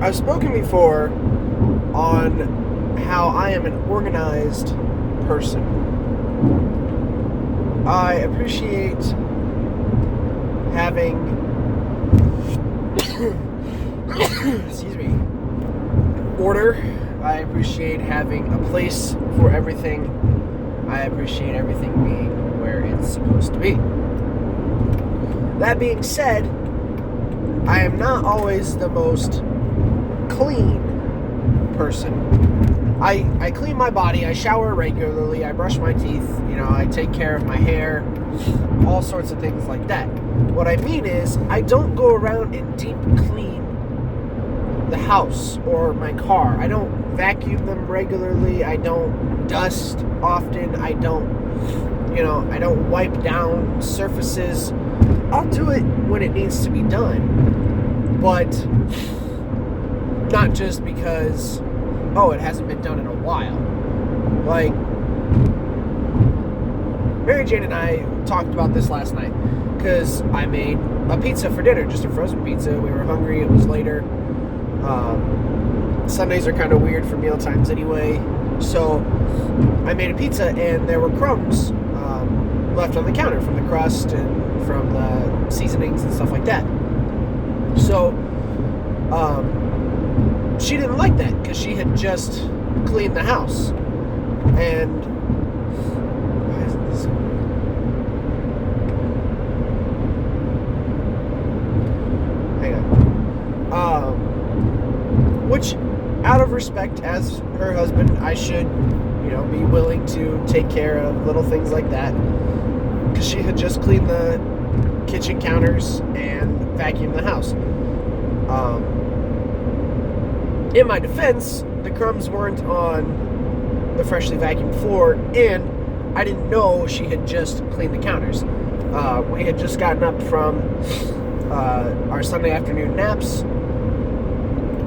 I've spoken before on how I am an organized person. I appreciate having excuse me, order. I appreciate having a place for everything. I appreciate everything being where it's supposed to be. That being said, I am not always the most clean person. I clean my body, I shower regularly, I brush my teeth, I take care of my hair, all sorts of things like that. What I mean is, I don't go around and deep clean the house or my car. I don't vacuum them regularly, I don't dust often, I don't wipe down surfaces. I'll do it when it needs to be done, but not just because, it hasn't been done in a while. Like, MaryJane and I talked about this last night, because I made a pizza for dinner, just a frozen pizza. We were hungry, it was later. Sundays are kind of weird for meal times anyway, so I made a pizza, and there were crumbs left on the counter from the crust and from the seasonings and stuff like that. So she didn't like that because she had just cleaned the house. And why isn't this? Hang on. Which, out of respect as her husband, I should, be willing to take care of little things like that. Because she had just cleaned the kitchen counters and vacuumed the house. In my defense, the crumbs weren't on the freshly vacuumed floor, and I didn't know she had just cleaned the counters. We had just gotten up from our Sunday afternoon naps,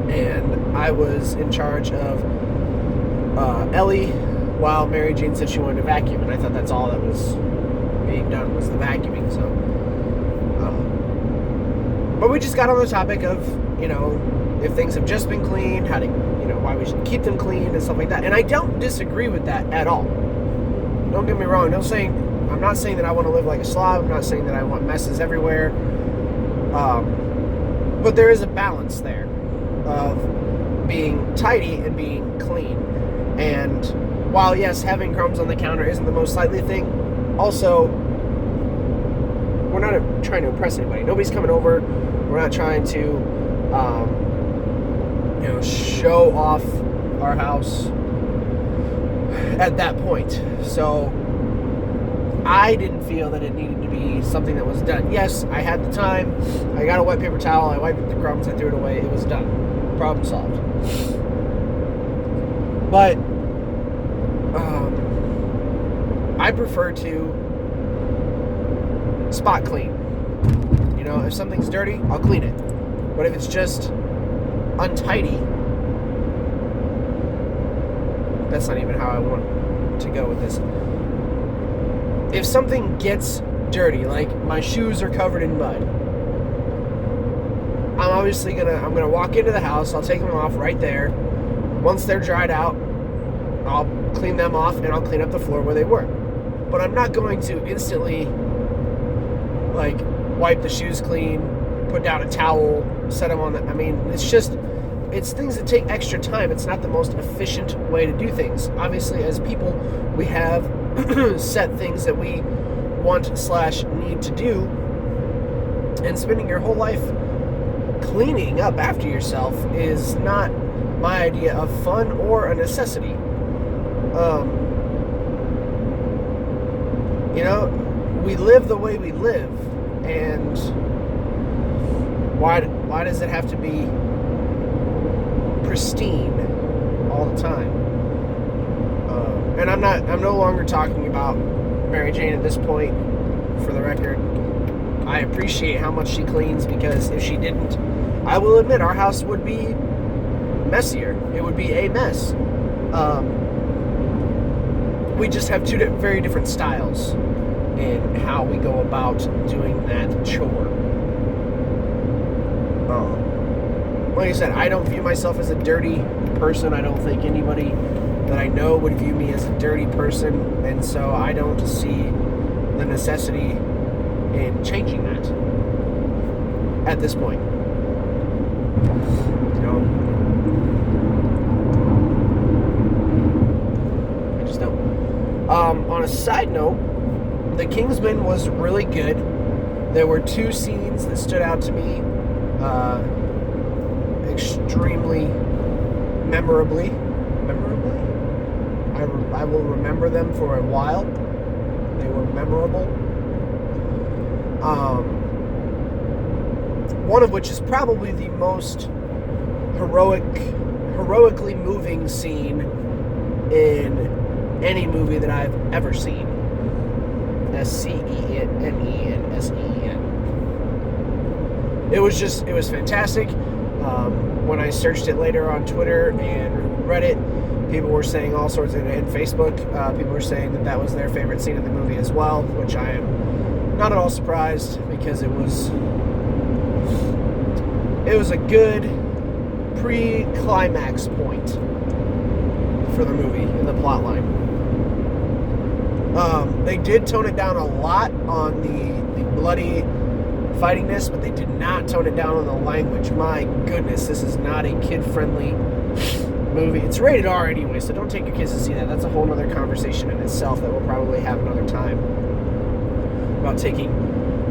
and I was in charge of Ellie while MaryJane said she wanted to vacuum, and I thought that's all that was being done was the vacuuming. So, but we just got on the topic of, if things have just been cleaned, how to, why we should keep them clean and stuff like that. And I don't disagree with that at all. Don't get me wrong. I'm not saying that I want to live like a slob. I'm not saying that I want messes everywhere. But there is a balance there of being tidy and being clean. And while, yes, having crumbs on the counter isn't the most sightly thing, also, we're not trying to impress anybody. Nobody's coming over. We're not trying to show off our house at that point. So I didn't feel that it needed to be something that was done. Yes, I had the time. I got a wet paper towel. I wiped the crumbs. I threw it away. It was done. Problem solved. But I prefer to spot clean. If something's dirty, I'll clean it. But if it's just untidy, that's not even how I want to go with this. If something gets dirty, like my shoes are covered in mud, I'm gonna walk into the house, I'll take them off right there. Once they're dried out, I'll clean them off and I'll clean up the floor where they were. But I'm not going to instantly wipe the shoes clean, put down a towel, set them on it's things that take extra time. It's not the most efficient way to do things. Obviously, as people, we have set things that we want/need to do, and spending your whole life cleaning up after yourself is not my idea of fun or a necessity. We live the way we live, and why does it have to be pristine all the time? And I'm no longer talking about MaryJane at this point, for the record. I appreciate how much she cleans, because if she didn't, I will admit our house would be messier. It would be a mess. We just have two very different styles in how we go about doing that chore. like I said, I don't view myself as a dirty person. I don't think anybody that I know would view me as a dirty person, and so I don't see the necessity in changing that at this point. You know, I just don't. On a side note, The Kingsman was really good. There were two scenes that stood out to me extremely memorably. I will remember them for a while. They were memorable. One of which is probably the most heroically moving scene in any movie that I've ever seen. SCENENSEN. It was fantastic. When I searched it later on Twitter and Reddit, people were saying all sorts of, and Facebook, people were saying that was their favorite scene in the movie as well, which I am not at all surprised, because it was a good pre-climax point for the movie in the plot line. They did tone it down a lot on the bloody fightingness, but they did not tone it down on the language. My goodness, this is not a kid-friendly movie. It's rated R anyway, so don't take your kids to see that. That's a whole other conversation in itself that we'll probably have another time, about taking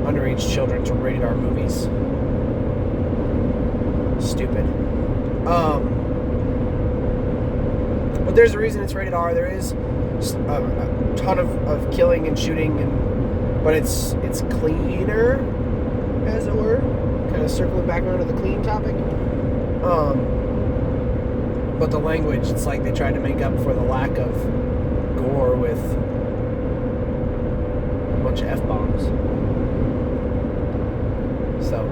underage children to rated R movies. Stupid. But there's a reason it's rated R. There is a ton of killing and shooting, but it's cleaner, as it were. Kind of circling back around to the clean topic. But the language, it's like they tried to make up for the lack of gore with a bunch of F-bombs. So,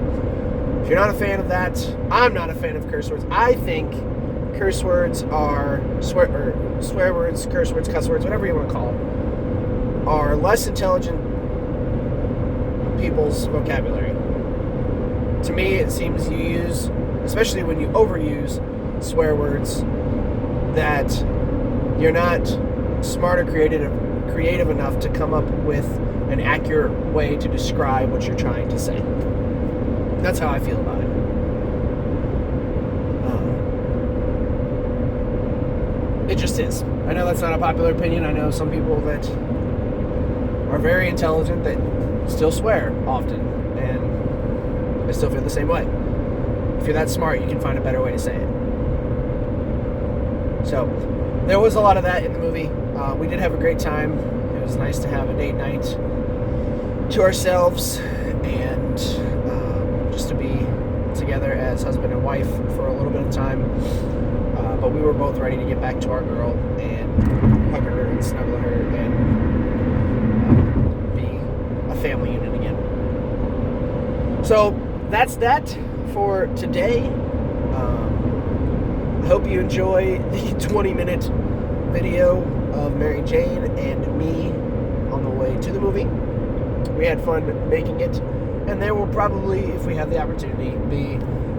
if you're not a fan of that, I'm not a fan of curse words. I think curse words are swear words, curse words, cuss words, whatever you want to call them, are less intelligent people's vocabulary. To me, it seems you use, especially when you overuse swear words, that you're not smart or creative enough to come up with an accurate way to describe what you're trying to say. That's how I feel about it. It just is. I know that's not a popular opinion. I know some people that are very intelligent that still swear often, and I still feel the same way. If you're that smart, you can find a better way to say it. So, there was a lot of that in the movie. We did have a great time. It was nice to have a date night to ourselves, and just to be together as husband and wife for a little bit of time. But we were both ready to get back to our girl and hug her and snuggle her and be a family unit again. So that's that for today. I hope you enjoy the 20-minute video of Mary Jane and me on the way to the movie. We had fun making it, and there will probably, if we have the opportunity, be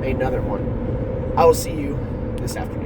another one. I will see you this afternoon.